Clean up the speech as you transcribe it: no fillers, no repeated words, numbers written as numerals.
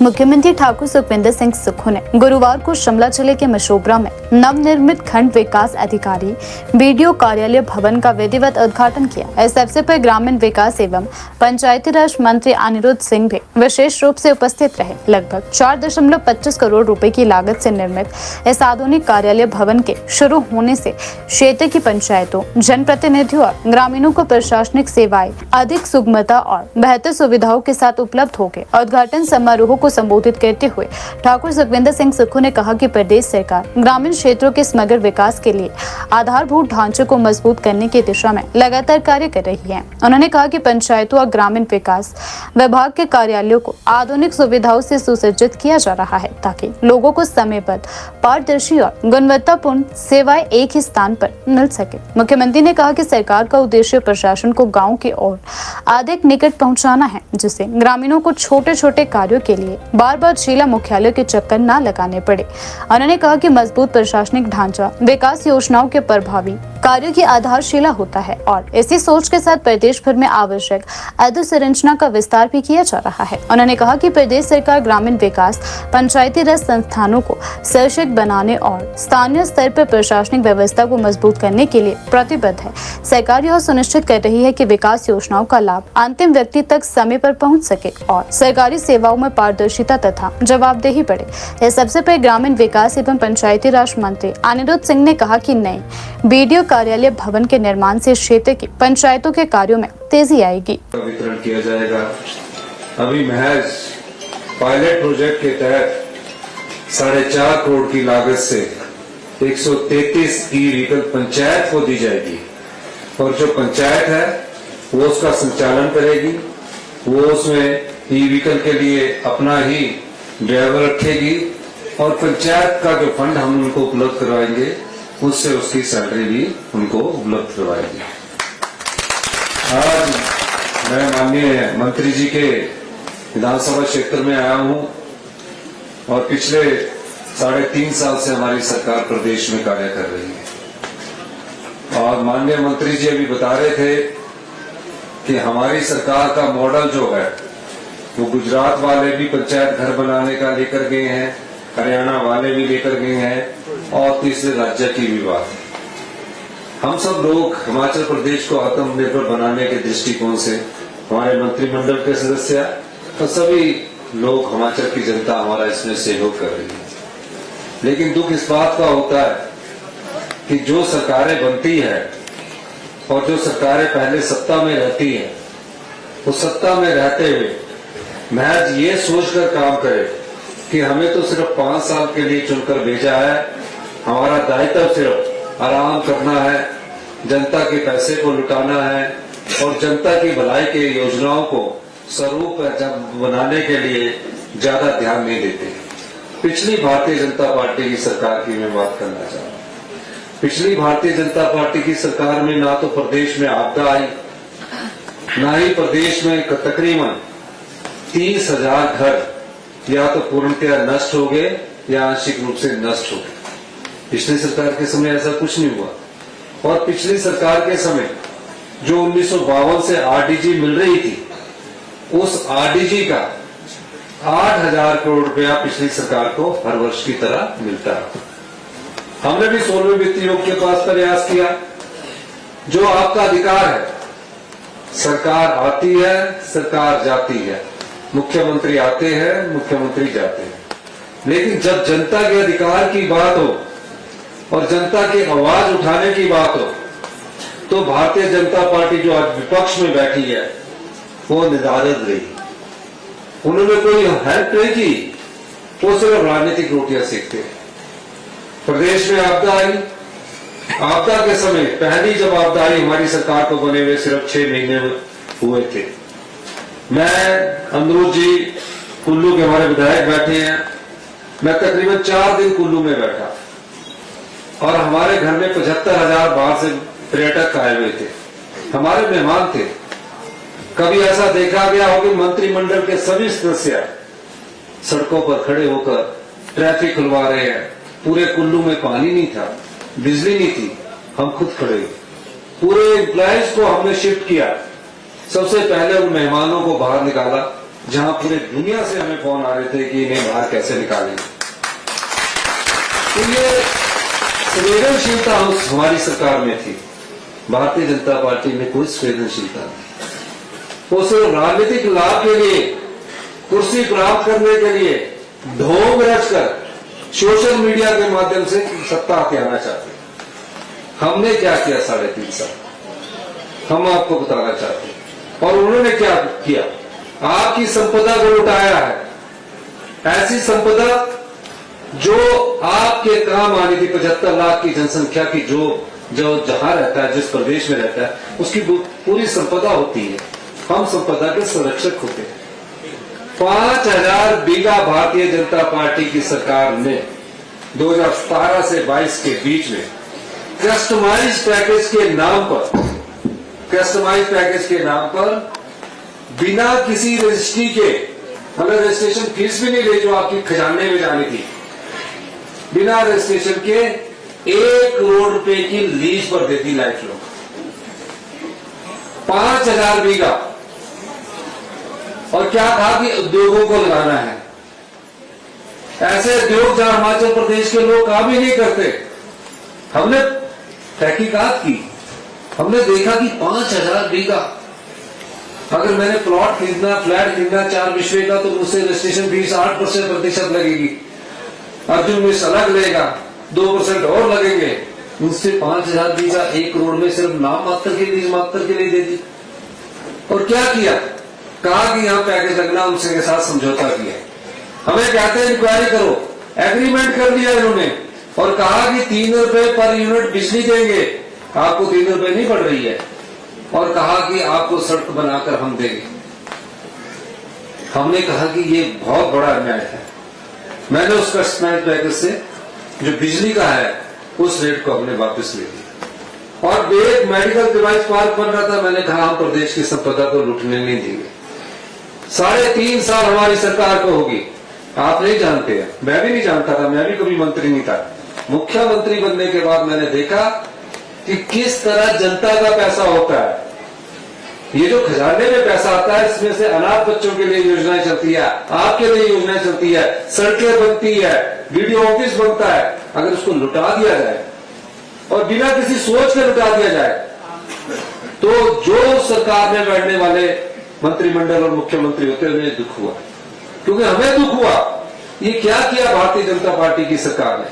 मुख्यमंत्री ठाकुर सुखविंदर सिंह सुक्खू ने गुरुवार को शिमला जिले के मशोबरा में नवनिर्मित खंड विकास अधिकारी बीडीओ कार्यालय भवन का विधिवत उद्घाटन किया। इस अवसर पर ग्रामीण विकास एवं पंचायती राज मंत्री अनिरुद्ध सिंह भी विशेष रूप से उपस्थित रहे। लगभग 4.25 करोड़ रुपए की लागत से निर्मित इस आधुनिक कार्यालय भवन के शुरू होने से क्षेत्र की पंचायतों, जनप्रतिनिधियों और ग्रामीणों को प्रशासनिक सेवाएं अधिक सुगमता और बेहतर सुविधाओं के साथ उपलब्ध हो गए। उद्घाटन समारोह को संबोधित करते हुए ठाकुर सुखविंदर सिंह सुक्खू ने कहा कि प्रदेश सरकार ग्रामीण क्षेत्रों के समग्र विकास के लिए आधारभूत ढांचे को मजबूत करने की दिशा में लगातार कार्य कर रही है। उन्होंने कहा कि पंचायतों और ग्रामीण विकास विभाग के कार्यालयों को आधुनिक सुविधाओं से सुसज्जित किया जा रहा है ताकि लोगों को समयबद्ध, पारदर्शी और गुणवत्तापूर्ण सेवाएं एक ही स्थान पर मिल सके। मुख्यमंत्री ने कहा कि सरकार का उद्देश्य प्रशासन को गाँव की ओर अधिक निकट पहुँचाना है, जिससे ग्रामीणों को छोटे छोटे कार्यों के लिए बार बार जिला मुख्यालय के चक्कर न लगाने पड़े। उन्होंने कहा कि मजबूत प्रशासनिक ढांचा विकास योजनाओं के प्रभावी कार्यों की आधारशिला होता है और इसी सोच के साथ प्रदेश भर में आवश्यक अधोसंरचना का विस्तार भी किया जा रहा है। उन्होंने कहा कि प्रदेश सरकार ग्रामीण विकास, पंचायती राज संस्थानों को सशक्त बनाने और स्थानीय स्तर पर प्रशासनिक व्यवस्था को मजबूत करने के लिए प्रतिबद्ध है। सरकार यह सुनिश्चित कर रही है कि विकास योजनाओं का लाभ अंतिम व्यक्ति तक समय पर पहुँच सके और सरकारी सेवाओं में पारदर्शिता तथा जवाबदेही बढ़े। इस अवसर पर ग्रामीण विकास एवं पंचायती राज मंत्री अनिरुद्ध सिंह ने कहा कि नए बीडीओ कार्यालय भवन के निर्माण से क्षेत्र की पंचायतों के कार्यों में तेजी आएगी। वितरण किया जाएगा। अभी महज पायलट प्रोजेक्ट के तहत 4.5 करोड़ की लागत से 133 ई व्हीकल पंचायत को दी जाएगी और जो पंचायत है वो उसका संचालन करेगी। वो उसमें ई व्हीकल के लिए अपना ही ड्राइवर रखेगी और पंचायत का जो फंड हम उनको उपलब्ध करवाएंगे उससे उसकी सैलरी भी उनको उपलब्ध करवाएगी। आज मैं माननीय मंत्री जी के विधानसभा क्षेत्र में आया हूं और पिछले 3.5 साल से हमारी सरकार प्रदेश में कार्य कर रही है और माननीय मंत्री जी अभी बता रहे थे कि हमारी सरकार का मॉडल जो है वो गुजरात वाले भी पंचायत घर बनाने का लेकर गए हैं, हरियाणा वाले भी लेकर गए हैं और तीसरे राज्य की भी बात। हम सब लोग हिमाचल प्रदेश को आत्मनिर्भर बनाने के दृष्टिकोण से हमारे मंत्रिमंडल के सदस्य और सभी लोग, हिमाचल की जनता हमारा इसमें सहयोग कर रही है। लेकिन दुख इस बात का होता है कि जो सरकारें बनती है और जो सरकारें पहले सत्ता में रहती है वो सत्ता में रहते हुए महज ये सोचकर काम करे कि हमें तो सिर्फ 5 साल के लिए चुनकर भेजा है, हमारा दायित्व सिर्फ आराम करना है, जनता के पैसे को लुटाना है और जनता की भलाई के योजनाओं को स्वरूप बनाने के लिए ज्यादा ध्यान नहीं देते। पिछली भारतीय जनता पार्टी की सरकार की मैं बात करना चाहूँ। पिछली भारतीय जनता पार्टी की सरकार में ना तो प्रदेश में आपदा आई, ना ही प्रदेश में तकरीबन 30,000 घर या तो पूर्णतया नष्ट हो गए या आंशिक रूप से नष्ट हो गए। पिछली सरकार के समय ऐसा कुछ नहीं हुआ और पिछली सरकार के समय जो 1952 से आरडीजी मिल रही थी उस आरडीजी का 8,000 करोड़ रुपया पिछली सरकार को हर वर्ष की तरह मिलता है। हमने भी 16वें वित्त आयोग के पास प्रयास किया। जो आपका अधिकार है, सरकार आती है, सरकार जाती है, मुख्यमंत्री आते हैं, मुख्यमंत्री जाते हैं, लेकिन जब जनता के अधिकार की बात हो और जनता की आवाज उठाने की बात हो तो भारतीय जनता पार्टी जो आज विपक्ष में बैठी है वो निदारद रही। उन्होंने कोई हेल्प नहीं की, वो सिर्फ राजनीतिक रोटियां सेकते। प्रदेश में आपदा आई, आपदा के समय पहली जब आपदा आई हमारी सरकार को बने हुए सिर्फ 6 महीने हुए थे। मैं, अनिरुद्ध जी, कुल्लू के हमारे विधायक बैठे हैं, मैं तकरीबन 4 दिन कुल्लू में बैठा और हमारे घर में 75,000 बाहर से पर्यटक आए हुए थे, हमारे मेहमान थे। कभी ऐसा देखा गया हो कि मंत्रिमंडल के सभी सदस्य सड़कों पर खड़े होकर ट्रैफिक खुलवा रहे हैं। पूरे कुल्लू में पानी नहीं था, बिजली नहीं थी, हम खुद खड़े हुए। पूरे एम्प्लॉइज को हमने शिफ्ट किया। सबसे पहले उन मेहमानों को बाहर निकाला जहां पूरे दुनिया से हमें फोन आ रहे थे कि इन्हें बाहर कैसे निकालेंगे। तो ये संवेदनशीलता हमारी सरकार में थी। भारतीय जनता पार्टी में कोई संवेदनशीलता नहीं। वो सिर्फ राजनीतिक लाभ के लिए, कुर्सी प्राप्त करने के लिए ढोंग रचकर सोशल मीडिया के माध्यम से सत्ता के आना चाहते। हमने क्या किया 3.5 साल, हम आपको बताना चाहते हैं। और उन्होंने क्या किया? आपकी संपदा को लुटाया है, ऐसी संपदा जो आपके काम आनी थी। 75 लाख की जनसंख्या की जो जहां रहता है, जिस प्रदेश में रहता है, उसकी पूरी संपदा होती है। हम संपदा के संरक्षक होते हैं। 5000 बीघा भारतीय जनता पार्टी की सरकार ने 2017 से 22 के बीच में कस्टमाइज पैकेज के नाम पर बिना किसी रजिस्ट्री के, मतलब रजिस्ट्रेशन फीस भी नहीं ली जो आपकी खजाने में जानी थी, बिना रजिस्ट्रेशन के 1 करोड़ रुपए की लीज पर देती लाइफ लोग। 5000 बीघा। और क्या कहा कि उद्योगों को लगाना है। ऐसे उद्योग जहां हिमाचल प्रदेश के लोग काम ही नहीं करते। हमने तहकीकात की, हमने देखा कि 5000 बीघा, अगर मैंने प्लॉट खरीदना, फ्लैट खरीदना 4 विश्वे का, तो मुझसे रजिस्ट्रेशन फीस 8% लगेगी। अर्जुन में अलग लेगा, 2% और लगेंगे। मुझसे 5000 बीघा 1 करोड़ में सिर्फ नाम मात्र के लिए दे दी। और क्या किया? कहा कि यहां पैकेज लगना, उनसे के साथ समझौता किया। हमें कहते हैं इंक्वायरी करो, एग्रीमेंट कर लिया इन्होंने और कहा कि 3 रुपए पर यूनिट बिजली देंगे। आपको 3 रुपए नहीं पड़ रही है। और कहा कि आपको सड़क बनाकर हम देंगे। हमने कहा कि ये बहुत बड़ा अन्याय है। मैंने उस कस्टमाइज पैकेज से जो बिजली का है उस रेट को हमने वापस ले लिया। और एक मेडिकल डिवाइस पार्क बन रहा था, मैंने कहा हम प्रदेश की संपदा को लूटने नहीं देंगे। 3.5 साल हमारी सरकार को होगी। आप नहीं जानते हैं, मैं भी नहीं जानता था, मैं भी कभी मंत्री नहीं था। मुख्यमंत्री बनने के बाद मैंने देखा कि किस तरह जनता का पैसा होता है। ये जो खजाने में पैसा आता है, इसमें से अनाथ बच्चों के लिए योजनाएं चलती है, आपके लिए योजनाएं चलती है, सड़कें बनती है, वीडियो ऑफिस बनता है। अगर उसको लुटा दिया जाए और बिना किसी सोच के लुटा दिया जाए, तो जो सरकार में बैठने वाले मंत्रिमंडल और मुख्यमंत्री होते हैं उन्हें दुख हुआ। क्योंकि हमें दुख हुआ, ये क्या किया भारतीय जनता पार्टी की सरकार ने।